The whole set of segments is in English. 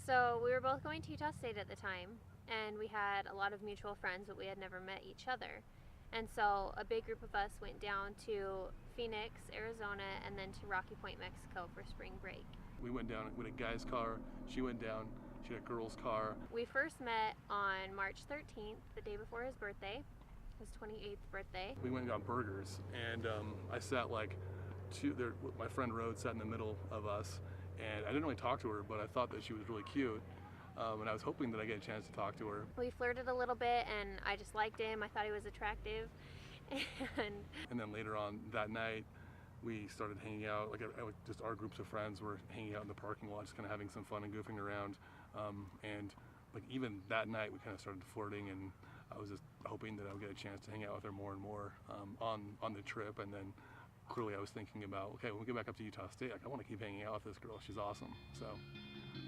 So we were both going to Utah State at the time, and we had a lot of mutual friends, but we had never met each other. And so a big group of us went down to Phoenix, Arizona, and then to Rocky Point, Mexico for spring break. We went down with a guy's car. She went down. She had a girl's car. We first met on March 13th, the day before his birthday, his 28th birthday. We went and got burgers, and I sat like there. My friend Rhodes sat in the middle of us, and I didn't really talk to her, but I thought that she was really cute. And I was hoping that I get a chance to talk to her. We flirted a little bit, and I just liked him. I thought he was attractive. And then later on that night, we started hanging out. Like just our groups of friends were hanging out in the parking lot, just kind of having some fun and goofing around. And like even that night, we kind of started flirting, and I was just hoping that I would get a chance to hang out with her more and more on the trip. And then clearly I was thinking about, okay, when we get back up to Utah State, like, I want to keep hanging out with this girl. She's awesome. So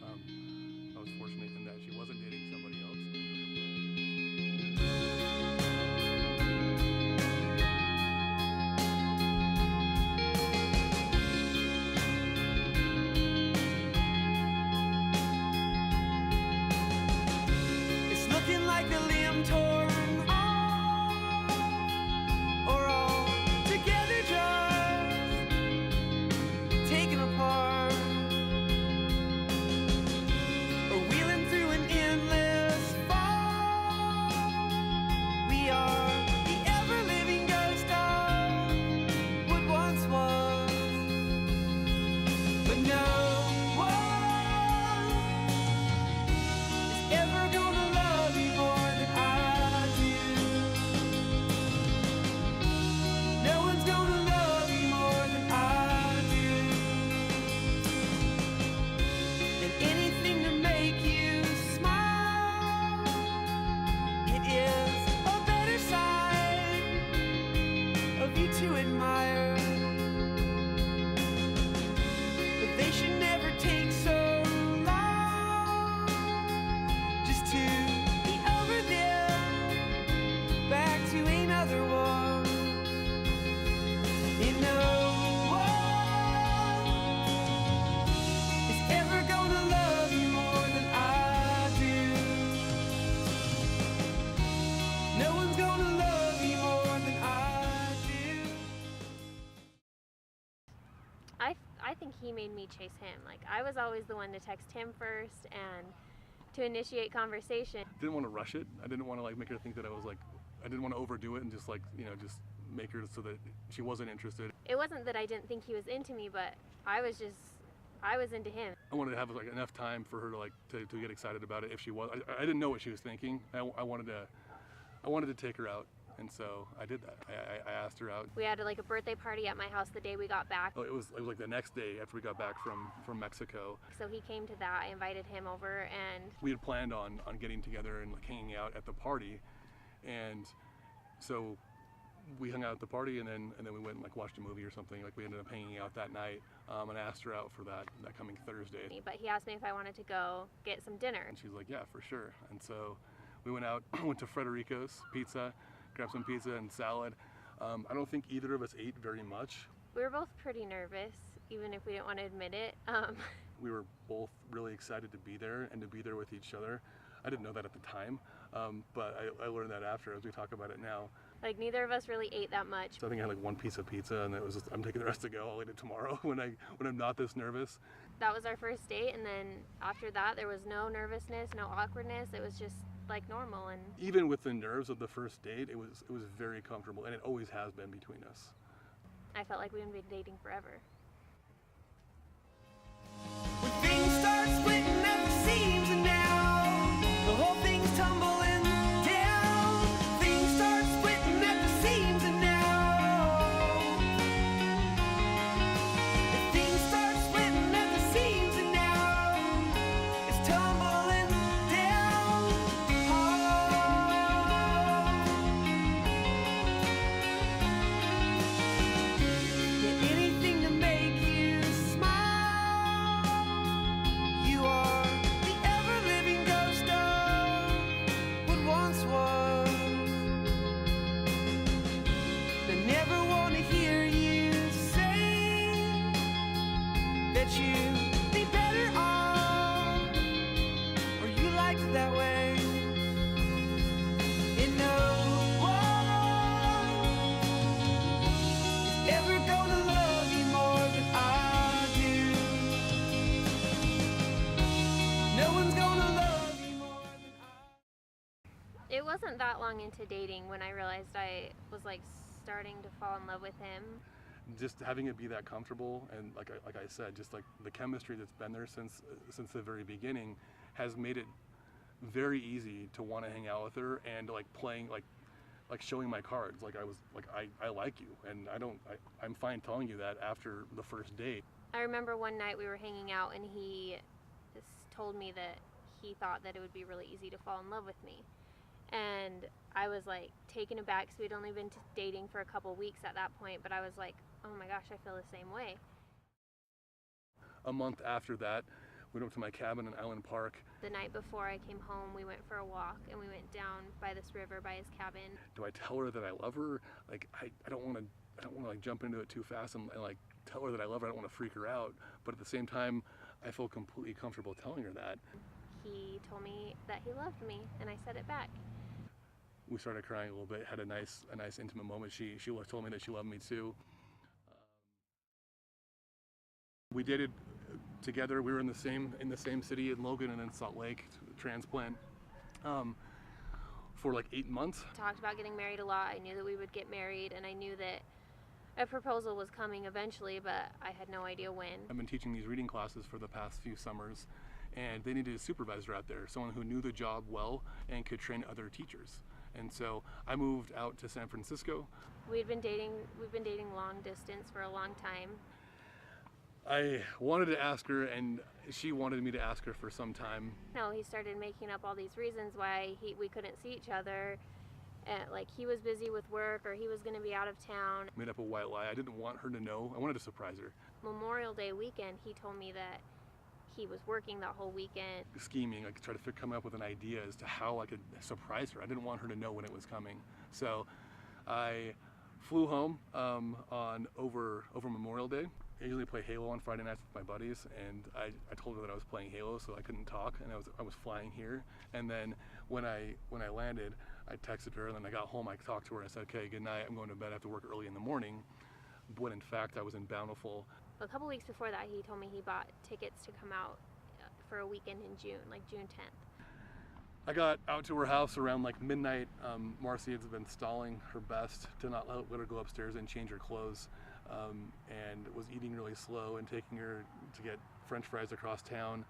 I was fortunate in that she wasn't dating somebody else. It's looking like a limb torn or all together just taken apart. We are the ever-living ghost of what once was, but no one is ever gonna love you more than I do. No one's gonna love you more than I do. And anything to make you smile, it is of you to admire, but they should never take so long just to be over there, back to another one. And no one is ever gonna love you more than I do. No one's gonna love you more than I I think he made me chase him. Like, I was always the one to text him first and to initiate conversation. Didn't want to rush it. I didn't want to like make her think that I was like, I didn't want to overdo it and just like, just make her so that she wasn't interested. It wasn't that I didn't think he was into me, but I was into him. I wanted to have like enough time for her to like to get excited about it if she was. I didn't know what she was thinking. I wanted to take her out. And so I did that. I asked her out. We had like a birthday party at my house the day we got back. Oh, it was like the next day after we got back from Mexico. So he came to that. I invited him over, and we had planned on getting together and like hanging out at the party. And so we hung out at the party, and then we went and like watched a movie or something. Like we ended up hanging out that night, and I asked her out for that coming Thursday. But he asked me if I wanted to go get some dinner. And she's like, yeah, for sure. And so we went out, went to Frederico's Pizza, grabbed some pizza and salad. I don't think either of us ate very much. We were both pretty nervous, even if we didn't want to admit it. We were both really excited to be there and to be there with each other. I didn't know that at the time, but I learned that after as we talk about it now. Like, neither of us really ate that much. So I think I had like one piece of pizza, and it was just, I'm taking the rest to go. I'll eat it tomorrow when I'm not this nervous. That was our first date, and then after that there was no nervousness, no awkwardness. It was just like normal. And even with the nerves of the first date, it was very comfortable, and it always has been between us. I felt like we'd been dating forever. When things start splitting at the seams, and now the whole thing's tumbling down. Things start splitting at the seams, and now things start splitting at the seams, and now it's tumbling down. Get anything to make you smile. You are the ever-living ghost of wasn't that long into dating when I realized I was like starting to fall in love with him. Just having it be that comfortable, and like I said, just like the chemistry that's been there since the very beginning has made it very easy to want to hang out with her, and like playing like showing my cards. Like I like you, and I'm fine telling you that after the first date. I remember one night we were hanging out and he just told me that he thought that it would be really easy to fall in love with me. And I was like taken aback, because we'd only been dating for a couple weeks at that point, but I was like, oh my gosh, I feel the same way. A month after that, we went up to my cabin in Island Park. The night before I came home, we went for a walk and we went down by this river by his cabin. Do I tell her that I love her? Like I don't want to like jump into it too fast and like tell her that I love her. I don't want to freak her out, but at the same time, I feel completely comfortable telling her that. He told me that he loved me, and I said it back. We started crying a little bit, had a nice intimate moment. She told me that she loved me too. We dated together. We were in the same city in Logan and in Salt Lake, transplant, for like 8 months. Talked about getting married a lot. I knew that we would get married, and I knew that a proposal was coming eventually, but I had no idea when. I've been teaching these reading classes for the past few summers, and they needed a supervisor out there, someone who knew the job well and could train other teachers. And so I moved out to San Francisco. We've been dating long distance for a long time. I wanted to ask her, and she wanted me to ask her for some time. No, he started making up all these reasons why we couldn't see each other. Like he was busy with work, or he was going to be out of town. Made up a white lie. I didn't want her to know. I wanted to surprise her. Memorial Day weekend, he told me that he was working that whole weekend. Scheming, like try to come up with an idea as to how I could surprise her. I didn't want her to know when it was coming. So I flew home over Memorial Day. I usually play Halo on Friday nights with my buddies, and I told her that I was playing Halo, so I couldn't talk, and I was flying here. And then when I landed, I texted her, and then I got home, I talked to her, and I said, okay, good night, I'm going to bed, I have to work early in the morning. When in fact I was in Bountiful. A couple weeks before that, he told me he bought tickets to come out for a weekend in June, like June 10th. I got out to her house around like midnight. Marcy had been stalling her best to not let her go upstairs and change her clothes, and was eating really slow and taking her to get French fries across town.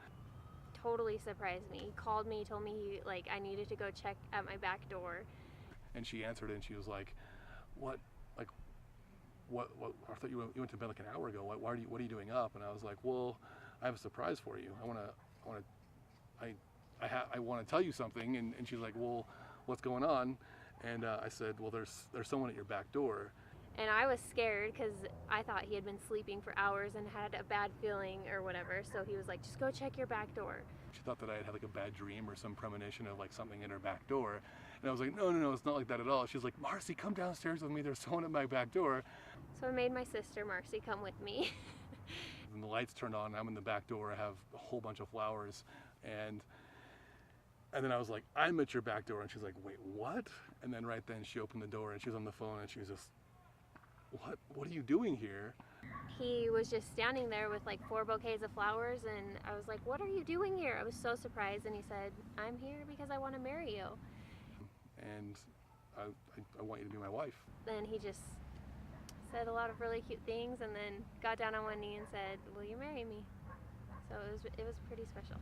Totally surprised me. He called me, told me I needed to go check at my back door. And she answered it, and she was like, what? Like, what? I thought you went to bed like an hour ago. What are you doing up? And I was like, well, I have a surprise for you. I want to tell you something. And she's like, well, what's going on? And I said, well, there's someone at your back door. And I was scared because I thought he had been sleeping for hours and had a bad feeling or whatever. So he was like, just go check your back door. She thought that I had like a bad dream or some premonition of like something in her back door. And I was like, no, it's not like that at all. She's like, Marcy, come downstairs with me. There's someone at my back door. So I made my sister, Marcy, come with me. And the lights turned on, I'm in the back door, I have a whole bunch of flowers. And then I was like, I'm at your back door. And she's like, wait, what? And then right then she opened the door and she was on the phone and she was just, what are you doing here? He was just standing there with like 4 bouquets of flowers, and I was like, what are you doing here? I was so surprised, and he said, I'm here because I want to marry you. And I want you to be my wife. Then he just said a lot of really cute things, and then got down on one knee and said, will you marry me? So it was pretty special.